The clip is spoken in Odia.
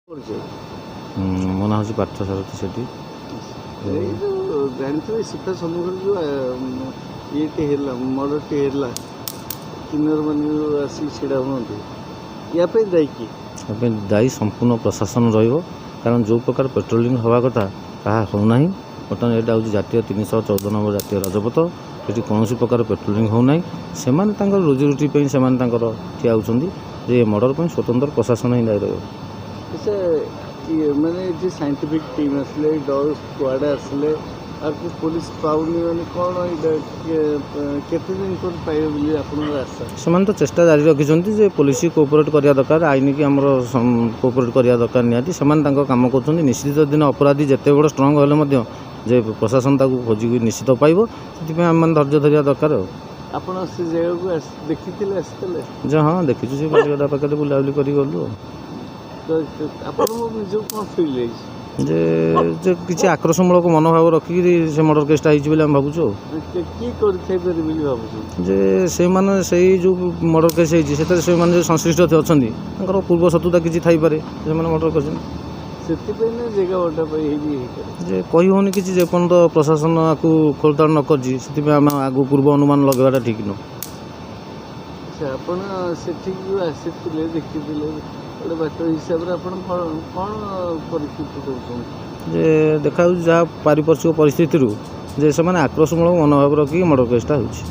ମୋ ନାଁ ହେଉଛି ପାର୍ଥ ସାରଥୀ ସେଠି। ଏଇ ଯେଉଁ ଜାଣିଥିବେ ସୀତା ସମ୍ମୁଖରେ ଯେଉଁ ଇଏଟି ହେଲା ମର୍ଡରଟି ହେଲା, କିନ୍ନରମାନେ ଯେଉଁ ଆସିକି ଛିଡ଼ା ହୁଅନ୍ତି, ୟା ପାଇଁ ଦାୟୀ କିଏ? ୟା ପାଇଁ ଦାୟୀ ସମ୍ପୂର୍ଣ୍ଣ ପ୍ରଶାସନ ରହିବ। କାରଣ ଯେଉଁ ପ୍ରକାର ପେଟ୍ରୋଲିଂ ହେବା କଥା ତାହା ହେଉନାହିଁ। ବର୍ତ୍ତମାନ ଏଇଟା ହେଉଛି ଜାତୀୟ 314 ନମ୍ବର ଜାତୀୟ ରାଜପଥ। ଏଠି କୌଣସି ପ୍ରକାର ପେଟ୍ରୋଲିଂ ହେଉନାହିଁ। ସେମାନେ ତାଙ୍କର ରୋଜିରୋଟି ପାଇଁ ସେମାନେ ତାଙ୍କର ଠିଆ ହେଉଛନ୍ତି ଯେ ଏ ମର୍ଡର ପାଇଁ ସ୍ୱତନ୍ତ୍ର ପ୍ରଶାସନ ହିଁ ଦାୟୀ ରହିବ। ସେ ମାନେ ଯେ ସାଇଣ୍ଟିଫିକ୍ ଟିମ୍ ଆସିଲେ, ଡଗ୍ ସ୍କ୍ୱାଡ୍ ଆସିଲେ, ଆକୁ ପୋଲିସ ପାଉନି, ମାନେ କ'ଣ ଏଇଟା କେତେ ଦିନ ପରେ ପାଇବ ବୋଲି ଆପଣଙ୍କର ଆଶା? ସେମାନେ ତ ଚେଷ୍ଟା ଜାରି ରଖିଛନ୍ତି ଯେ ପୋଲିସ କୋଅପରେଟ୍ କରିବା ଦରକାର, ଆଇନକି ଆମର କୋଅପରେଟ୍ କରିବା ଦରକାର। ନିହାତି ସେମାନେ ତାଙ୍କ କାମ କରୁଛନ୍ତି। ନିଶ୍ଚିତ ଦିନ ଅପରାଧୀ ଯେତେ ବଡ଼ ଷ୍ଟ୍ରଙ୍ଗ ହେଲେ ମଧ୍ୟ ଯେ ପ୍ରଶାସନ ତାକୁ ଖୋଜିକି ନିଶ୍ଚିତ ପାଇବ, ସେଥିପାଇଁ ଆମେମାନେ ଧୈର୍ଯ୍ୟ ଧରିବା ଦରକାର। ଆଉ ଆପଣ ସେ ଜାଗାକୁ ଦେଖିଥିଲେ, ଆସିଥିଲେ? ଯେ ହଁ, ଦେଖିଛୁ ସେ ବାଲିଗଡ଼ା ପାଖରେ ବୁଲାବୁଲି କରି ଗଲୁ। ତ ଆପଣଙ୍କୁ ନିଜକୁ କ'ଣ ଫିଲ୍ ହେଇଛି? ଯେ କିଛି ଆକ୍ରୋଶମୂଳକ ମନୋଭାବ ରଖିକି ସେ ମର୍ଡର କେସ୍ଟା ହେଇଛି ବୋଲି ଆମେ ଭାବୁଛୁ। କିଏ କରିଥାଇପାରେ ବୋଲି ଭାବୁଛନ୍ତି? ଯେ ସେମାନେ ସେଇ ଯେଉଁ ମର୍ଡର କେସ୍ ହେଇଛି ସେଥିରେ ସେମାନେ ଯେଉଁ ସଂଶ୍ଳିଷ୍ଟ ଅଛନ୍ତି ତାଙ୍କର ପୂର୍ବ ଶତ୍ରୁତା କିଛି ଥାଇପାରେ, ସେମାନେ ମର୍ଡର କରିଛନ୍ତି। ସେଥିପାଇଁ ନା ଜାଗା ବଟା ପାଇଁ ହେଇପାରେ ଯେ କହି ହେଉନି କିଛି, ଯେପର୍ଯ୍ୟନ୍ତ ପ୍ରଶାସନ ଆକୁ ଖୋଳତାଡ଼ ନ କରିଛି, ସେଥିପାଇଁ ଆମେ ଆଗକୁ ପୂର୍ବ ଅନୁମାନ ଲଗାଇବାଟା ଠିକ୍ ନୁହଁ। ଆଚ୍ଛା, ଆପଣ ସେଠିକି ଆସିଥିଲେ, ଦେଖିଥିଲେ, ଗୋଟେ ବାଟ ହିସାବରେ ଆପଣ କ'ଣ ପରିସ୍ଥିତି ଦେଉଛନ୍ତି? ଯେ ଦେଖାଯାଉଛି ଯାହା ପାରିପାର୍ଶ୍ୱିକ ପରିସ୍ଥିତିରୁ ଯେ ସେମାନେ ଆକ୍ରୋଶମୂଳକ ମନୋଭାବ ରଖିକି ମର୍ଡର କେସ୍ଟା ହେଉଛି।